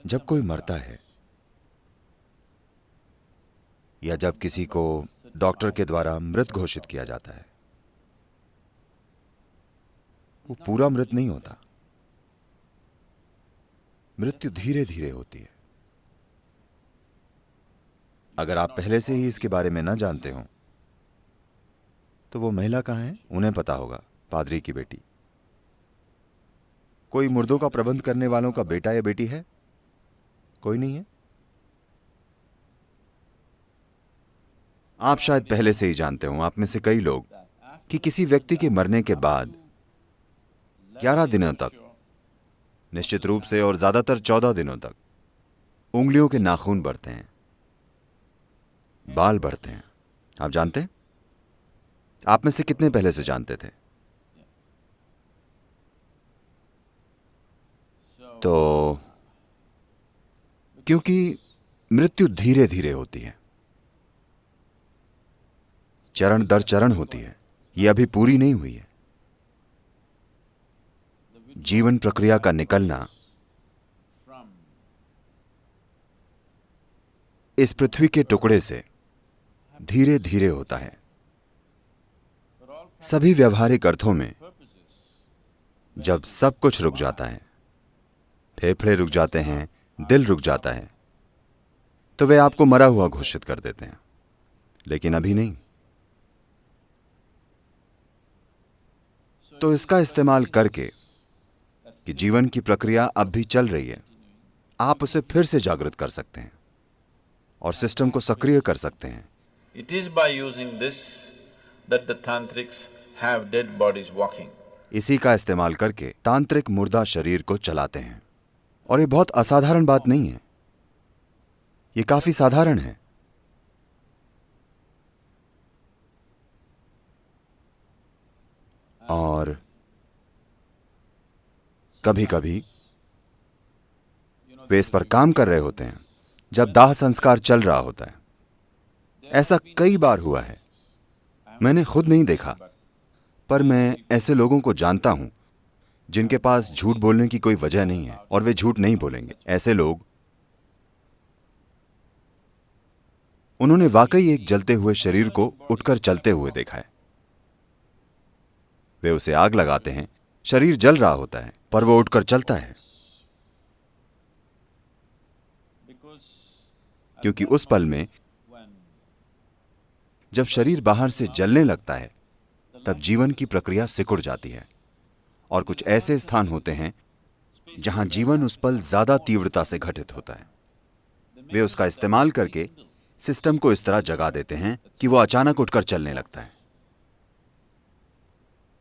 जब कोई मरता है या जब किसी को डॉक्टर के द्वारा मृत घोषित किया जाता है, वो पूरा मृत नहीं होता। मृत्यु धीरे धीरे होती है। अगर आप पहले से ही इसके बारे में न जानते हो तो वो महिला कहाँ है, उन्हें पता होगा, पादरी की बेटी। कोई मुर्दों का प्रबंध करने वालों का बेटा या बेटी है? कोई नहीं है। आप शायद पहले से ही जानते हो, आप में से कई लोग, कि किसी व्यक्ति के मरने के बाद 11 दिनों तक, निश्चित रूप से, और ज्यादातर 14 दिनों तक उंगलियों के नाखून बढ़ते हैं, बाल बढ़ते हैं। आप जानते हैं? आप में से कितने पहले से जानते थे? तो क्योंकि मृत्यु धीरे धीरे होती है, चरण दर चरण होती है, यह अभी पूरी नहीं हुई है। जीवन प्रक्रिया का निकलना इस पृथ्वी के टुकड़े से धीरे धीरे होता है। सभी व्यवहारिक अर्थों में जब सब कुछ रुक जाता है, फेफड़े रुक जाते हैं, दिल रुक जाता है, तो वे आपको मरा हुआ घोषित कर देते हैं, लेकिन अभी नहीं। तो इसका इस्तेमाल करके कि जीवन की प्रक्रिया अब भी चल रही है, आप उसे फिर से जागृत कर सकते हैं और सिस्टम को सक्रिय कर सकते हैं। It is by using this that the tantrics have dead bodies walking. इसी का इस्तेमाल करके तांत्रिक मुर्दा शरीर को चलाते हैं। और ये बहुत असाधारण बात नहीं है, ये काफी साधारण है। और कभी कभी वे इस पर काम कर रहे होते हैं जब दाह संस्कार चल रहा होता है। ऐसा कई बार हुआ है, मैंने खुद नहीं देखा, पर मैं ऐसे लोगों को जानता हूं जिनके पास झूठ बोलने की कोई वजह नहीं है और वे झूठ नहीं बोलेंगे। ऐसे लोग, उन्होंने वाकई एक जलते हुए शरीर को उठकर चलते हुए देखा है। वे उसे आग लगाते हैं, शरीर जल रहा होता है, पर वो उठकर चलता है, क्योंकि उस पल में जब शरीर बाहर से जलने लगता है तब जीवन की प्रक्रिया सिकुड़ जाती है। और कुछ ऐसे स्थान होते हैं जहां जीवन उस पल ज्यादा तीव्रता से घटित होता है। वे उसका इस्तेमाल करके सिस्टम को इस तरह जगा देते हैं कि वो अचानक उठकर चलने लगता है।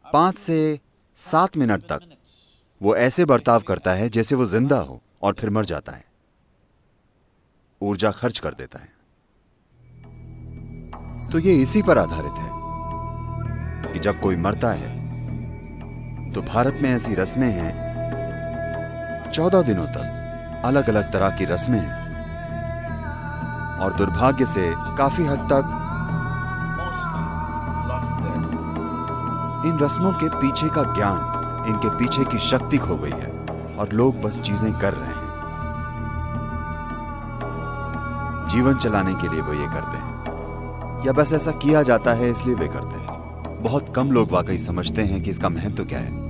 5 से 7 मिनट तक वो ऐसे बर्ताव करता है जैसे वो जिंदा हो, और फिर मर जाता है, ऊर्जा खर्च कर देता है। तो ये इसी पर आधारित है कि जब कोई मरता है तो भारत में ऐसी रस्में हैं, 14 दिनों तक अलग अलग तरह की रस्में हैं, और दुर्भाग्य से काफी हद तक इन रस्मों के पीछे का ज्ञान, इनके पीछे की शक्ति खो गई है और लोग बस चीजें कर रहे हैं। जीवन चलाने के लिए वो ये करते हैं, या बस ऐसा किया जाता है इसलिए वे करते हैं। बहुत कम लोग वाकई समझते हैं कि इसका महत्व क्या है,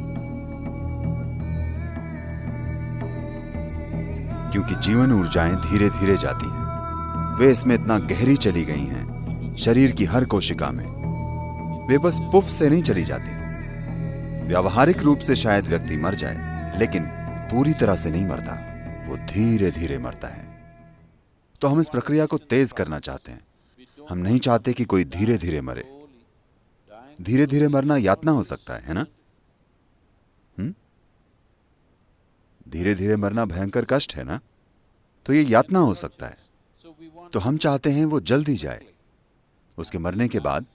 क्योंकि जीवन ऊर्जाएं धीरे धीरे जाती हैं। वे इसमें इतना गहरी चली गई हैं, शरीर की हर कोशिका में। वे बस पुफ से नहीं चली जाती। व्यावहारिक रूप से शायद व्यक्ति मर जाए, लेकिन पूरी तरह से नहीं मरता, वो धीरे धीरे मरता है। तो हम इस प्रक्रिया को तेज करना चाहते हैं। हम नहीं चाहते कि कोई धीरे धीरे मरे। धीरे धीरे मरना यातना हो सकता है ना? धीरे धीरे मरना भयंकर कष्ट है ना? तो ये यातना हो सकता है। तो हम चाहते हैं वो जल्दी जाए। उसके मरने के बाद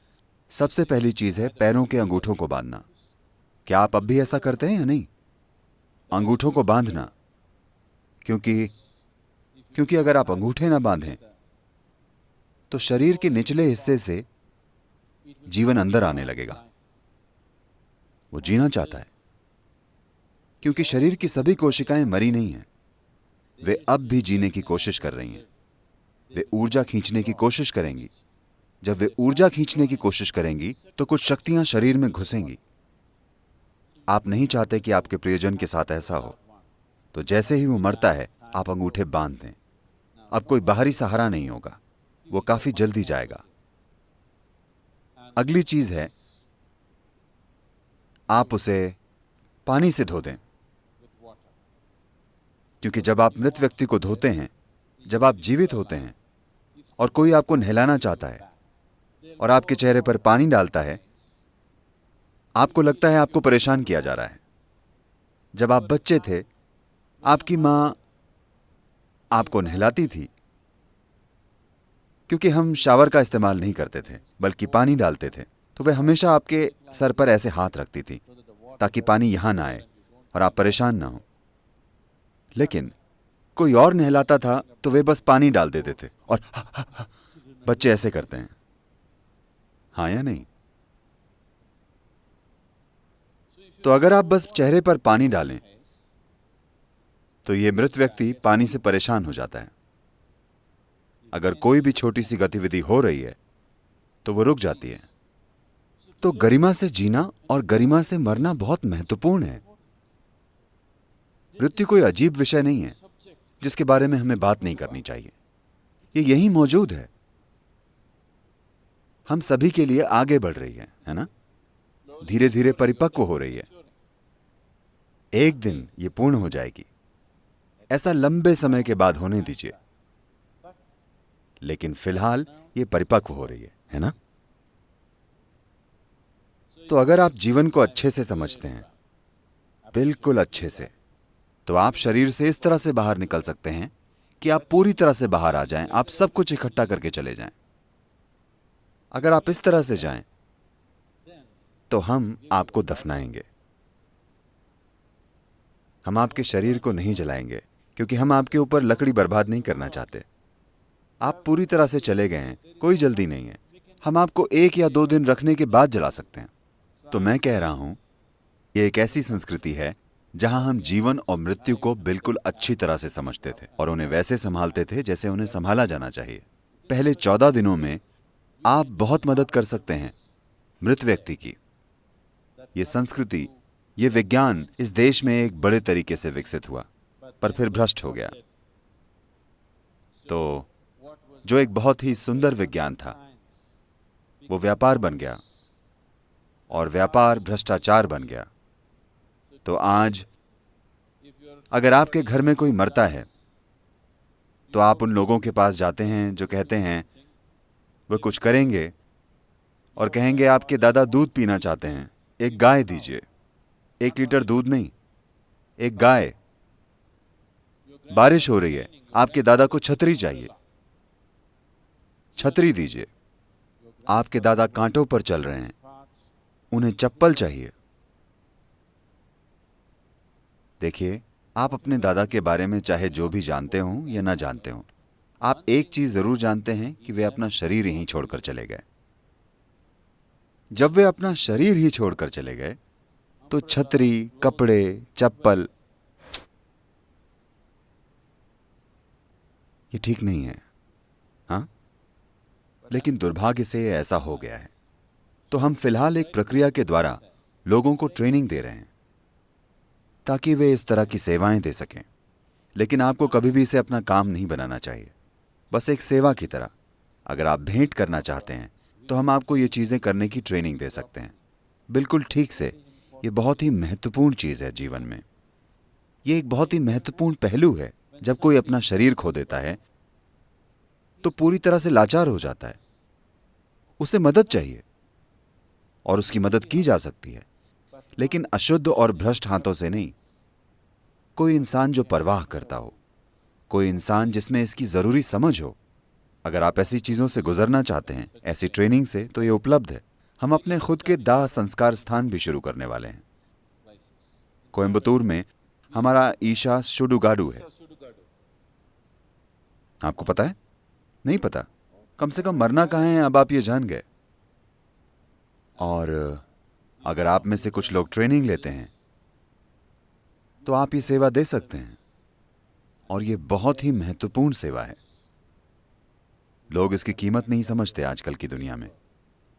सबसे पहली चीज है पैरों के अंगूठों को बांधना। क्या आप अब भी ऐसा करते हैं या नहीं? अंगूठों को बांधना, क्योंकि अगर आप अंगूठे ना बांधें तो शरीर के निचले हिस्से से जीवन अंदर आने लगेगा। वो जीना चाहता है, क्योंकि शरीर की सभी कोशिकाएं मरी नहीं हैं। वे अब भी जीने की कोशिश कर रही हैं। वे ऊर्जा खींचने की कोशिश करेंगी। जब वे ऊर्जा खींचने की कोशिश करेंगी तो कुछ शक्तियां शरीर में घुसेंगी। आप नहीं चाहते कि आपके प्रियजन के साथ ऐसा हो, तो जैसे ही वो मरता है आप अंगूठे बांध दें। अब कोई बाहरी सहारा नहीं होगा, वो काफी जल्दी जाएगा। अगली चीज है, आप उसे पानी से धो दें, क्योंकि जब आप मृत व्यक्ति को धोते हैं, जब आप जीवित होते हैं और कोई आपको नहलाना चाहता है और आपके चेहरे पर पानी डालता है, आपको लगता है आपको परेशान किया जा रहा है। जब आप बच्चे थे, आपकी मां आपको नहलाती थी, क्योंकि हम शावर का इस्तेमाल नहीं करते थे बल्कि पानी डालते थे, तो वे हमेशा आपके सर पर ऐसे हाथ रखती थी ताकि पानी यहां ना आए और आप परेशान ना हो। लेकिन कोई और नहलाता था तो वे बस पानी डाल देते थे और बच्चे ऐसे करते हैं, हाँ या नहीं? तो अगर आप बस चेहरे पर पानी डालें तो ये मृत व्यक्ति पानी से परेशान हो जाता है। अगर कोई भी छोटी सी गतिविधि हो रही है तो वो रुक जाती है। तो गरिमा से जीना और गरिमा से मरना बहुत महत्वपूर्ण है। मृत्यु कोई अजीब विषय नहीं है जिसके बारे में हमें बात नहीं करनी चाहिए। ये यहीं मौजूद है, हम सभी के लिए आगे बढ़ रही है ना? धीरे धीरे परिपक्व हो रही है। एक दिन ये पूर्ण हो जाएगी। ऐसा लंबे समय के बाद होने दीजिए, लेकिन फिलहाल ये परिपक्व हो रही है ना? तो अगर आप जीवन को अच्छे से समझते हैं, बिल्कुल अच्छे से, तो आप शरीर से इस तरह से बाहर निकल सकते हैं कि आप पूरी तरह से बाहर आ जाएं, आप सब कुछ इकट्ठा करके चले जाएं। अगर आप इस तरह से जाएं तो हम आपको दफनाएंगे। हम आपके शरीर को नहीं जलाएंगे क्योंकि हम आपके ऊपर लकड़ी बर्बाद नहीं करना चाहते। आप पूरी तरह से चले गए हैं, कोई जल्दी नहीं है। हम आपको 1 या 2 दिन रखने के बाद जला सकते हैं। तो मैं कह रहा हूं, ये एक ऐसी संस्कृति है जहां हम जीवन और मृत्यु को बिल्कुल अच्छी तरह से समझते थे और उन्हें वैसे संभालते थे जैसे उन्हें संभाला जाना चाहिए। पहले 14 दिनों में आप बहुत मदद कर सकते हैं मृत व्यक्ति की। ये संस्कृति, ये विज्ञान इस देश में एक बड़े तरीके से विकसित हुआ, पर फिर भ्रष्ट हो गया। तो जो एक बहुत ही सुंदर विज्ञान था, वो व्यापार बन गया और व्यापार भ्रष्टाचार बन गया। तो आज अगर आपके घर में कोई मरता है तो आप उन लोगों के पास जाते हैं जो कहते हैं वे कुछ करेंगे और कहेंगे आपके दादा दूध पीना चाहते हैं, एक गाय दीजिए। 1 लीटर दूध नहीं, एक गाय। बारिश हो रही है, आपके दादा को छतरी चाहिए, छतरी दीजिए। आपके दादा कांटों पर चल रहे हैं, उन्हें चप्पल चाहिए। देखिए, आप अपने दादा के बारे में चाहे जो भी जानते हो या ना जानते हो, आप एक चीज जरूर जानते हैं कि वे अपना शरीर यहीं छोड़कर चले गए। जब वे अपना शरीर ही छोड़कर चले गए तो छतरी, कपड़े, चप्पल, ये ठीक नहीं है, हाँ? लेकिन दुर्भाग्य से ऐसा हो गया है। तो हम फिलहाल एक प्रक्रिया के द्वारा लोगों को ट्रेनिंग दे रहे हैं ताकि वे इस तरह की सेवाएं दे सकें। लेकिन आपको कभी भी इसे अपना काम नहीं बनाना चाहिए, बस एक सेवा की तरह। अगर आप भेंट करना चाहते हैं तो हम आपको ये चीजें करने की ट्रेनिंग दे सकते हैं, बिल्कुल ठीक से। ये बहुत ही महत्वपूर्ण चीज है जीवन में। ये एक बहुत ही महत्वपूर्ण पहलू है। जब कोई अपना शरीर खो देता है तो पूरी तरह से लाचार हो जाता है। उसे मदद चाहिए और उसकी मदद की जा सकती है, लेकिन अशुद्ध और भ्रष्ट हाथों से नहीं। कोई इंसान जो परवाह करता हो, कोई इंसान जिसमें इसकी जरूरी समझ हो। अगर आप ऐसी चीजों से गुजरना चाहते हैं, ऐसी ट्रेनिंग से, तो ये उपलब्ध है। हम अपने खुद के दाह संस्कार स्थान भी शुरू करने वाले हैं। कोयंबतूर में हमारा ईशा सुडुगाडू है। आपको पता है? नहीं पता? कम से कम मरना कहाँ है, अब आप ये जान गए। और अगर आप में से कुछ लोग ट्रेनिंग लेते हैं तो आप ये सेवा दे सकते हैं। और ये बहुत ही महत्वपूर्ण सेवा है। लोग इसकी कीमत नहीं समझते आजकल की दुनिया में।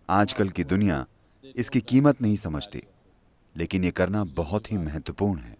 आजकल की दुनिया इसकी कीमत नहीं समझती, लेकिन ये करना बहुत ही महत्वपूर्ण है।